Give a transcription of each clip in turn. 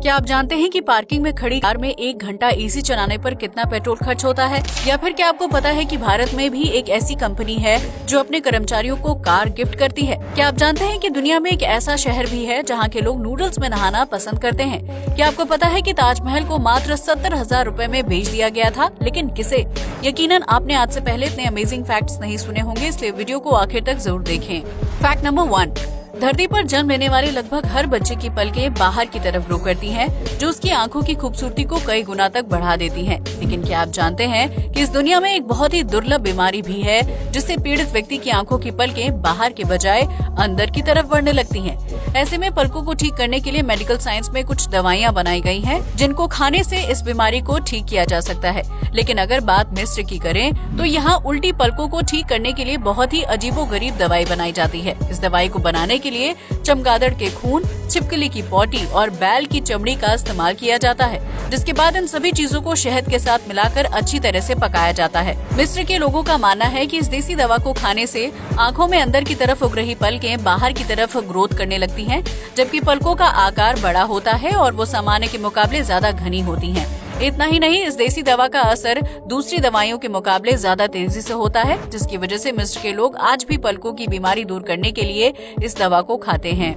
क्या आप जानते हैं कि पार्किंग में खड़ी कार में 1 घंटा एसी चलाने पर कितना पेट्रोल खर्च होता है? या फिर क्या आपको पता है कि भारत में भी एक ऐसी कंपनी है जो अपने कर्मचारियों को कार गिफ्ट करती है? क्या आप जानते हैं कि दुनिया में एक ऐसा शहर भी है जहां के लोग नूडल्स में नहाना पसंद करते हैं? क्या आपको पता है कि ताजमहल को मात्र 70,000 रुपए में बेच दिया गया था, लेकिन किसे? यकीनन आपने आज से पहले इतने अमेजिंग फैक्ट्स नहीं सुने होंगे, इसलिए वीडियो को आखिर तक जरूर देखें। फैक्ट नंबर 1, धरती पर जन्म लेने वाले लगभग हर बच्चे की पलकें बाहर की तरफ ग्रो करती हैं, जो उसकी आंखों की खूबसूरती को कई गुना तक बढ़ा देती हैं। लेकिन क्या आप जानते हैं कि इस दुनिया में एक बहुत ही दुर्लभ बीमारी भी है, जिससे पीड़ित व्यक्ति की आंखों की पलकें बाहर के बजाय अंदर की तरफ बढ़ने लगती हैं। ऐसे में पलकों को ठीक करने के लिए मेडिकल साइंस में कुछ दवाइयाँ बनाई गई हैं, जिनको खाने से इस बीमारी को ठीक किया जा सकता है। लेकिन अगर बात मिस्र की करें तो यहाँ उल्टी पलकों को ठीक करने के लिए बहुत ही अजीबोगरीब दवाई बनाई जाती है। इस दवाई को बनाने के लिए चमगादड़ के खून, छिपकली की पॉटी और बैल की चमड़ी का इस्तेमाल किया जाता है, जिसके बाद इन सभी चीजों को शहद के साथ मिलाकर अच्छी तरह से पकाया जाता है। मिस्र के लोगों का मानना है कि इस देसी दवा को खाने से आंखों में अंदर की तरफ उग रही पलकें बाहर की तरफ ग्रोथ करने लगती हैं, जबकि पलकों का आकार बड़ा होता है और वो सामान्य के मुकाबले ज्यादा घनी होती हैं। इतना ही नहीं, इस देसी दवा का असर दूसरी दवाइयों के मुकाबले ज्यादा तेजी से होता है, जिसकी वजह से मिस्र के लोग आज भी पलकों की बीमारी दूर करने के लिए इस दवा को खाते हैं।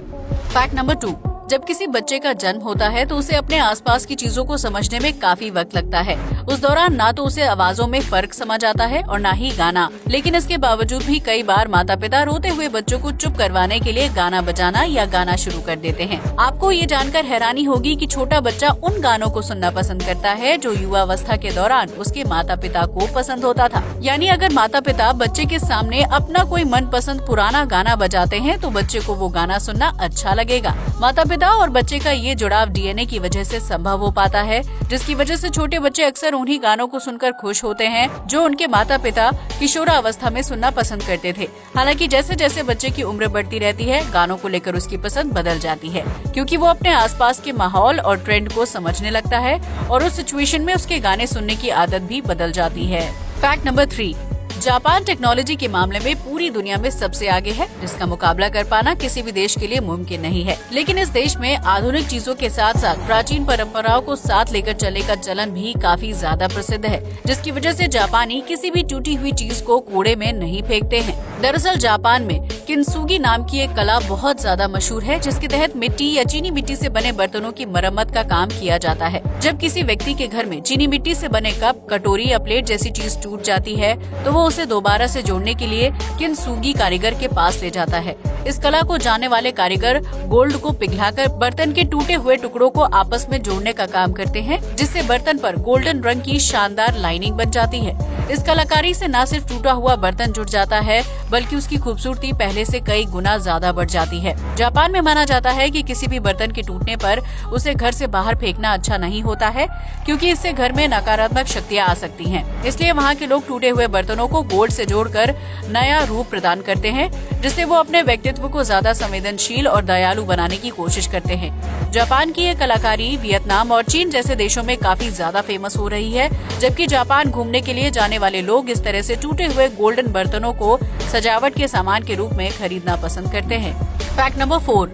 फैक्ट नंबर 2, जब किसी बच्चे का जन्म होता है तो उसे अपने आसपास की चीजों को समझने में काफी वक्त लगता है। उस दौरान ना तो उसे आवाजों में फर्क समझ आता है और ना ही गाना। लेकिन इसके बावजूद भी कई बार माता पिता रोते हुए बच्चों को चुप करवाने के लिए गाना बजाना या गाना शुरू कर देते हैं। आपको ये जानकर हैरानी होगी कि छोटा बच्चा उन गानों को सुनना पसंद करता है जो युवावस्था के दौरान उसके माता पिता को पसंद होता था। यानी अगर माता पिता बच्चे के सामने अपना कोई मनपसंद पुराना गाना बजाते हैं तो बच्चे को वो गाना सुनना अच्छा लगेगा। माता पिता और बच्चे का ये जुड़ाव डीएनए की वजह से संभव हो पाता है, जिसकी वजह से छोटे बच्चे अक्सर उन्हीं गानों को सुनकर खुश होते हैं जो उनके माता पिता किशोरावस्था में सुनना पसंद करते थे। हालांकि जैसे जैसे बच्चे की उम्र बढ़ती रहती है, गानों को लेकर उसकी पसंद बदल जाती है, क्योंकि वो अपने आसपास के माहौल और ट्रेंड को समझने लगता है और उस सिचुएशन में उसके गाने सुनने की आदत भी बदल जाती है। फैक्ट नंबर 3, जापान टेक्नोलॉजी के मामले में पूरी दुनिया में सबसे आगे है, जिसका मुकाबला कर पाना किसी भी देश के लिए मुमकिन नहीं है। लेकिन इस देश में आधुनिक चीजों के साथ साथ प्राचीन परंपराओं को साथ लेकर चलने का चलन भी काफी ज्यादा प्रसिद्ध है, जिसकी वजह से जापानी किसी भी टूटी हुई चीज को कूड़े में नहीं फेंकते हैं। दरअसल जापान में किंसुगी नाम की एक कला बहुत ज्यादा मशहूर है, जिसके तहत मिट्टी या चीनी मिट्टी से बने बर्तनों की मरम्मत का काम किया जाता है। जब किसी व्यक्ति के घर में चीनी मिट्टी से बने कप, कटोरी या प्लेट जैसी चीज टूट जाती है तो वो उसे दोबारा से जोड़ने के लिए किंसुगी कारीगर के पास ले जाता है। इस कला को जानने वाले कारीगर गोल्ड को पिघलाकर बर्तन के टूटे हुए टुकड़ों को आपस में जोड़ने का काम करते हैं, जिससे बर्तन पर गोल्डन रंग की शानदार लाइनिंग बन जाती है। इस कलाकारी से न सिर्फ टूटा हुआ बर्तन जुड़ जाता है, बल्कि उसकी खूबसूरती पहले से कई गुना ज्यादा बढ़ जाती है। जापान में माना जाता है कि किसी भी बर्तन के टूटने पर उसे घर से बाहर फेंकना अच्छा नहीं होता है, क्योंकि इससे घर में नकारात्मक शक्तियाँ आ सकती हैं। इसलिए वहाँ के लोग टूटे हुए बर्तनों को गोल्ड से जोड़कर नया रूप प्रदान करते हैं, जिससे वो अपने व्यक्तित्व को ज्यादा संवेदनशील और दयालु बनाने की कोशिश करते हैं। जापान की ये कलाकारी वियतनाम और चीन जैसे देशों में काफी ज्यादा फेमस हो रही है, जबकि जापान घूमने के लिए जाने वाले लोग इस तरह से टूटे हुए गोल्डन बर्तनों को सजावट के सामान के रूप में खरीदना पसंद करते हैं। फैक्ट नंबर 4,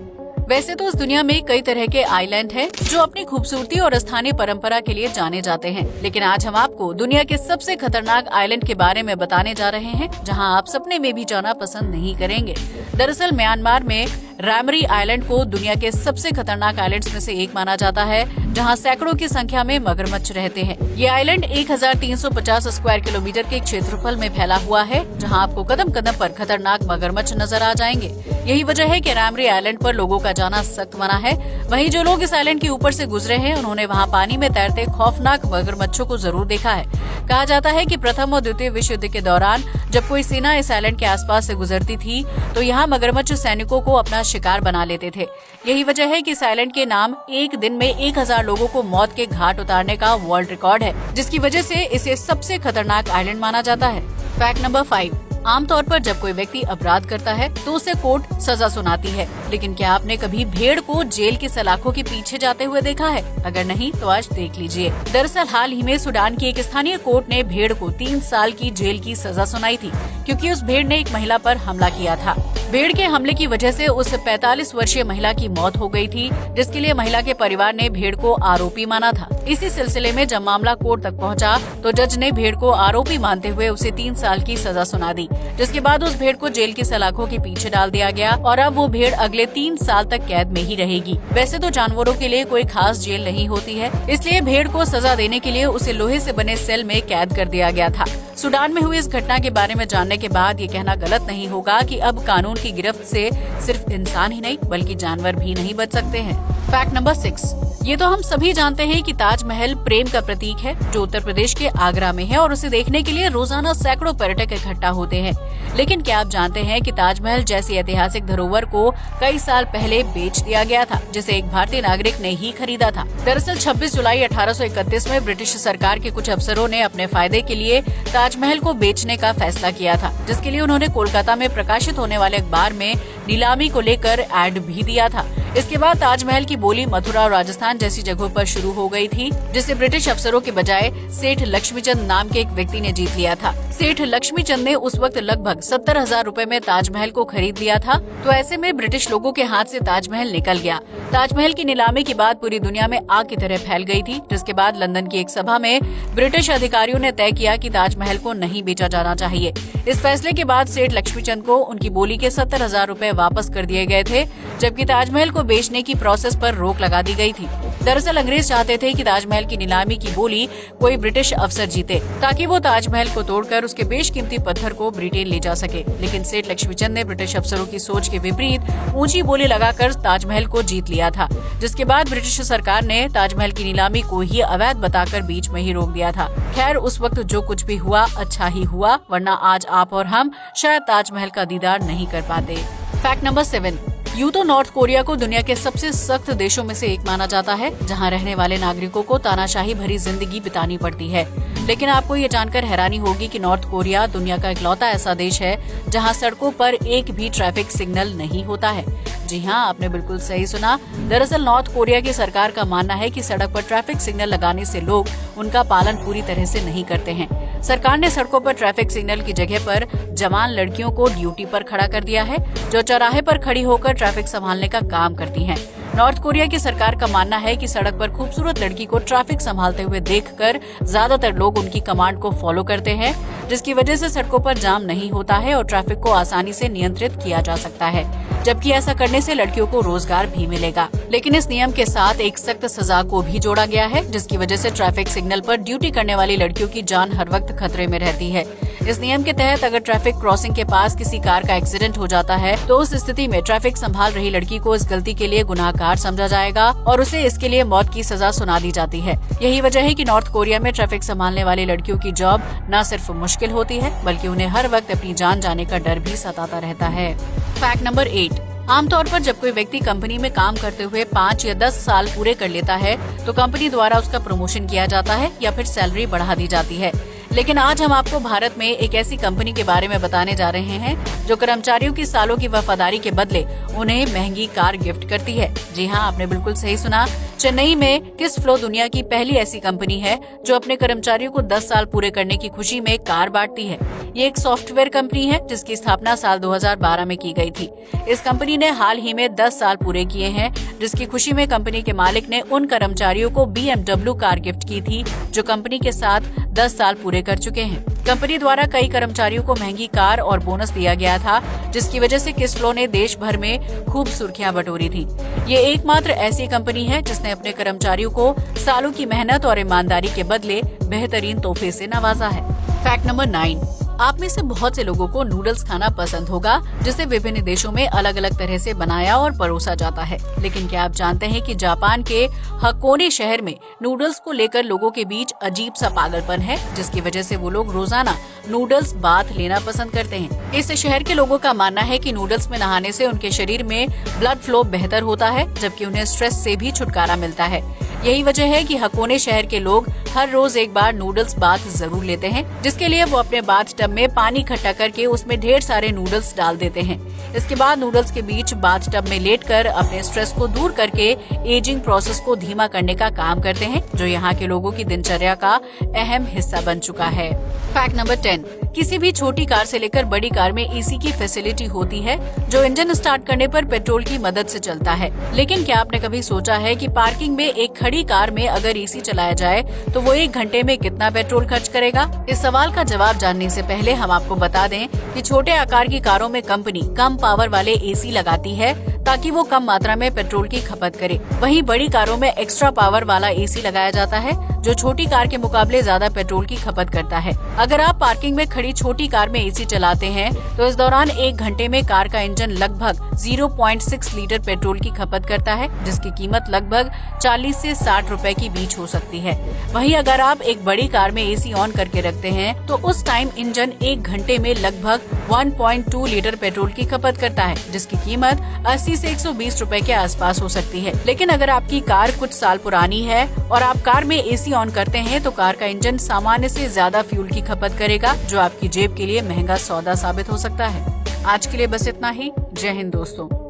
वैसे तो इस दुनिया में कई तरह के आइलैंड हैं जो अपनी खूबसूरती और स्थानीय परंपरा के लिए जाने जाते हैं, लेकिन आज हम आपको दुनिया के सबसे खतरनाक आइलैंड के बारे में बताने जा रहे हैं, जहां आप सपने में भी जाना पसंद नहीं करेंगे। दरअसल म्यांमार में रैमरी आइलैंड को दुनिया के सबसे खतरनाक आइलैंड्स में से एक माना जाता है, जहां सैकड़ों की संख्या में मगरमच्छ रहते हैं। ये आइलैंड 1350 स्क्वायर किलोमीटर के क्षेत्रफल में फैला हुआ है, जहां आपको कदम कदम पर खतरनाक मगरमच्छ नजर आ जाएंगे। यही वजह है कि रैमरी आइलैंड पर लोगों का जाना सख्त मना है। वहीं जो लोग इस आइलैंड के ऊपर से गुजरे हैं, उन्होंने वहां पानी में तैरते खौफनाक मगरमच्छों को जरूर देखा है। कहा जाता है कि प्रथम और द्वितीय विश्व युद्ध के दौरान जब कोई सेना इस आइलैंड के आसपास से गुजरती थी तो यहाँ मगरमच्छ सैनिकों को अपना शिकार बना लेते थे। यही वजह है कि इस आइलैंड के नाम एक दिन में 1000 लोगों को मौत के घाट उतारने का वर्ल्ड रिकॉर्ड है, जिसकी वजह से इसे सबसे खतरनाक आइलैंड माना जाता है। फैक्ट नंबर 5, आमतौर पर जब कोई व्यक्ति अपराध करता है तो उसे कोर्ट सजा सुनाती है, लेकिन क्या आपने कभी भेड़ को जेल की सलाखों के पीछे जाते हुए देखा है? अगर नहीं तो आज देख लीजिए। दरअसल हाल ही में सूडान की एक स्थानीय कोर्ट ने भेड़ को 3 साल की जेल की सजा सुनाई थी, क्योंकि उस भेड़ ने एक महिला पर हमला किया था। भेड़ के हमले की वजह से उस 45 वर्षीय महिला की मौत हो गई थी, जिसके लिए महिला के परिवार ने भेड़ को आरोपी माना था। इसी सिलसिले में जब मामला कोर्ट तक पहुंचा, तो जज ने भेड़ को आरोपी मानते हुए उसे 3 साल की सजा सुना दी, जिसके बाद उस भेड़ को जेल की सलाखों के पीछे डाल दिया गया और अब वो भेड़ अगले 3 साल तक कैद में ही रहेगी। वैसे तो जानवरों के लिए कोई खास जेल नहीं होती है, इसलिए भेड़ को सजा देने के लिए उसे लोहे से बने सेल में कैद कर दिया गया था। सूडान में हुई इस घटना के बारे में जानने के बाद ये कहना गलत नहीं होगा कि अब कानून की गिरफ्त से सिर्फ इंसान ही नहीं बल्कि जानवर भी नहीं बच सकते हैं। फैक्ट नंबर 6, ये तो हम सभी जानते हैं कि ताजमहल प्रेम का प्रतीक है, जो उत्तर प्रदेश के आगरा में है और उसे देखने के लिए रोजाना सैकड़ों पर्यटक इकट्ठा होते हैं। लेकिन क्या आप जानते हैं कि ताजमहल जैसी ऐतिहासिक धरोहर को कई साल पहले बेच दिया गया था, जिसे एक भारतीय नागरिक ने ही खरीदा था। दरअसल 26 जुलाई 1831 में ब्रिटिश सरकार के कुछ अफसरों ने अपने फायदे के लिए ताजमहल को बेचने का फैसला किया था, जिसके लिए उन्होंने कोलकाता में प्रकाशित होने वाले अखबार में नीलामी को लेकर एड भी दिया था। इसके बाद ताजमहल की बोली मथुरा और राजस्थान जैसी जगहों पर शुरू हो गई थी, जिसे ब्रिटिश अफसरों के बजाय सेठ लक्ष्मीचंद नाम के एक व्यक्ति ने जीत लिया था। सेठ लक्ष्मीचंद ने उस वक्त लगभग 70,000 रुपए में ताजमहल को खरीद लिया था, तो ऐसे में ब्रिटिश लोगों के हाथ से ताजमहल निकल गया। ताजमहल की नीलामी की बात पूरी दुनिया में आग की तरह फैल गई थी, जिसके बाद लंदन की एक सभा में ब्रिटिश अधिकारियों ने तय किया कि ताजमहल को नहीं बेचा जाना चाहिए। इस फैसले के बाद सेठ लक्ष्मीचंद को उनकी बोली के 70,000 रुपए वापस कर दिए गए थे, जबकि ताजमहल को बेचने की प्रोसेस पर रोक लगा दी गई थी। दरअसल अंग्रेज चाहते थे कि ताजमहल की नीलामी की बोली कोई ब्रिटिश अफसर जीते, ताकि वो ताजमहल को तोड़कर उसके बेशकीमती पत्थर को ब्रिटेन ले जा सके। लेकिन सेठ लक्ष्मीचंद ने ब्रिटिश अफसरों की सोच के विपरीत ऊंची बोली लगाकर ताजमहल को जीत लिया था, जिसके बाद ब्रिटिश सरकार ने ताजमहल की नीलामी को ही अवैध बताकर बीच में ही रोक दिया था। खैर, उस वक्त जो कुछ भी हुआ अच्छा ही हुआ, वरना आज आप और हम शायद ताजमहल का दीदार नहीं कर पाते। फैक्ट नंबर 7, यूं तो नॉर्थ कोरिया को दुनिया के सबसे सख्त देशों में से एक माना जाता है, जहां रहने वाले नागरिकों को तानाशाही भरी जिंदगी बितानी पड़ती है। लेकिन आपको ये जानकर हैरानी होगी कि नॉर्थ कोरिया दुनिया का इकलौता ऐसा देश है जहां सड़कों पर एक भी ट्रैफिक सिग्नल नहीं होता है। जी हाँ, आपने बिल्कुल सही सुना। दरअसल नॉर्थ कोरिया की सरकार का मानना है कि सड़क पर ट्रैफिक सिग्नल लगाने से लोग उनका पालन पूरी तरह से नहीं करते हैं। सरकार ने सड़कों पर ट्रैफिक सिग्नल की जगह पर जवान लड़कियों को ड्यूटी पर खड़ा कर दिया है, जो चौराहे पर खड़ी होकर ट्रैफिक संभालने का काम करती हैं। नॉर्थ कोरिया की सरकार का मानना है कि सड़क पर खूबसूरत लड़की को ट्रैफिक संभालते हुए देखकर ज्यादातर लोग उनकी कमांड को फॉलो करते हैं, जिसकी वजह से सड़कों पर जाम नहीं होता है और ट्रैफिक को आसानी से नियंत्रित किया जा सकता है, जबकि ऐसा करने से लड़कियों को रोजगार भी मिलेगा। लेकिन इस नियम के साथ एक सख्त सजा को भी जोड़ा गया है, जिसकी वजह से ट्रैफिक सिग्नल पर ड्यूटी करने वाली लड़कियों की जान हर वक्त खतरे में रहती है। इस नियम के तहत अगर ट्रैफिक क्रॉसिंग के पास किसी कार का एक्सीडेंट हो जाता है, तो उस स्थिति में ट्रैफिक संभाल रही लड़की को इस गलती के लिए गुनाहगार समझा जाएगा और उसे इसके लिए मौत की सजा सुना दी जाती है। यही वजह है कि नॉर्थ कोरिया में ट्रैफिक संभालने वाली लड़कियों की जॉब न सिर्फ मुश्किल होती है, बल्कि उन्हें हर वक्त अपनी जान जाने का डर भी सताता रहता है। फैक्ट नंबर 8, आमतौर पर जब कोई व्यक्ति कंपनी में काम करते हुए 5 या 10 साल पूरे कर लेता है, तो कंपनी द्वारा उसका प्रमोशन किया जाता है या फिर सैलरी बढ़ा दी जाती है। लेकिन आज हम आपको भारत में एक ऐसी कंपनी के बारे में बताने जा रहे हैं जो कर्मचारियों की सालों की वफादारी के बदले उन्हें महंगी कार गिफ्ट करती है। जी हाँ, आपने बिल्कुल सही सुना। चेन्नई में किसफ्लो दुनिया की पहली ऐसी कंपनी है जो अपने कर्मचारियों को 10 साल पूरे करने की खुशी में कार बांटती है। ये एक सॉफ्टवेयर कंपनी है जिसकी स्थापना साल 2012 में की गई थी। इस कंपनी ने हाल ही में 10 साल पूरे किए हैं, जिसकी खुशी में कंपनी के मालिक ने उन कर्मचारियों को BMW कार गिफ्ट की थी जो कंपनी के साथ 10 साल पूरे कर चुके हैं। कंपनी द्वारा कई कर्मचारियों को महंगी कार और बोनस दिया गया था, जिसकी वजह से किसफ्लो ने देश भर में खूब सुर्खियां बटोरी थी। ये एकमात्र ऐसी कंपनी है जिसने अपने कर्मचारियों को सालों की मेहनत और ईमानदारी के बदले बेहतरीन तोहफे से नवाजा है। फैक्ट नंबर 9, आप में से बहुत से लोगों को नूडल्स खाना पसंद होगा, जिसे विभिन्न देशों में अलग अलग तरह से बनाया और परोसा जाता है। लेकिन क्या आप जानते हैं कि जापान के हकोने शहर में नूडल्स को लेकर लोगों के बीच अजीब सा पागलपन है, जिसकी वजह से वो लोग रोजाना नूडल्स बाथ लेना पसंद करते हैं। इस शहर के लोगों का मानना है कि नूडल्स में नहाने से उनके शरीर में ब्लड फ्लो बेहतर होता है, जबकि उन्हें स्ट्रेस से भी छुटकारा मिलता है। यही वजह है कि हकोने शहर के लोग हर रोज एक बार नूडल्स बाथ जरूर लेते हैं, जिसके लिए वो अपने बाथ टब में पानी इकट्ठा करके उसमें ढेर सारे नूडल्स डाल देते हैं। इसके बाद नूडल्स के बीच बाथ टब में लेटकर अपने स्ट्रेस को दूर करके एजिंग प्रोसेस को धीमा करने का काम करते हैं, जो यहाँ के लोगों की दिनचर्या का अहम हिस्सा बन चुका है। फैक्ट नंबर 10, किसी भी छोटी कार से लेकर बड़ी कार में एसी की फैसिलिटी होती है जो इंजन स्टार्ट करने पर पेट्रोल की मदद से चलता है। लेकिन क्या आपने कभी सोचा है कि पार्किंग में एक खड़ी कार में अगर एसी चलाया जाए तो वो 1 घंटे में कितना पेट्रोल खर्च करेगा? इस सवाल का जवाब जानने से पहले हम आपको बता दें कि छोटे आकार की कारों में कंपनी कम पावर वाले एसी लगाती है ताकि वो कम मात्रा में पेट्रोल की खपत करे। वहीं बड़ी कारों में एक्स्ट्रा पावर वाला एसी लगाया जाता है जो छोटी कार के मुकाबले ज्यादा पेट्रोल की खपत करता है। अगर आप पार्किंग में खड़ी छोटी कार में एसी चलाते हैं तो इस दौरान 1 घंटे में कार का इंजन लगभग 0.6 लीटर पेट्रोल की खपत करता है, जिसकी कीमत लगभग 40 से 60 रुपए की बीच हो सकती है। वहीं अगर आप एक बड़ी कार में एसी ऑन करके रखते हैं तो उस टाइम इंजन 1 घंटे में लगभग 1.2 लीटर पेट्रोल की खपत करता है, जिसकी कीमत 80 से 120 रुपए के आसपास हो सकती है। लेकिन अगर आपकी कार कुछ साल पुरानी है और आप कार में एसी ऑन करते हैं तो कार का इंजन सामान्य से ज्यादा फ्यूल की खपत करेगा, जो आपकी जेब के लिए महंगा सौदा साबित हो सकता है। आज के लिए बस इतना ही। जय हिंद दोस्तों।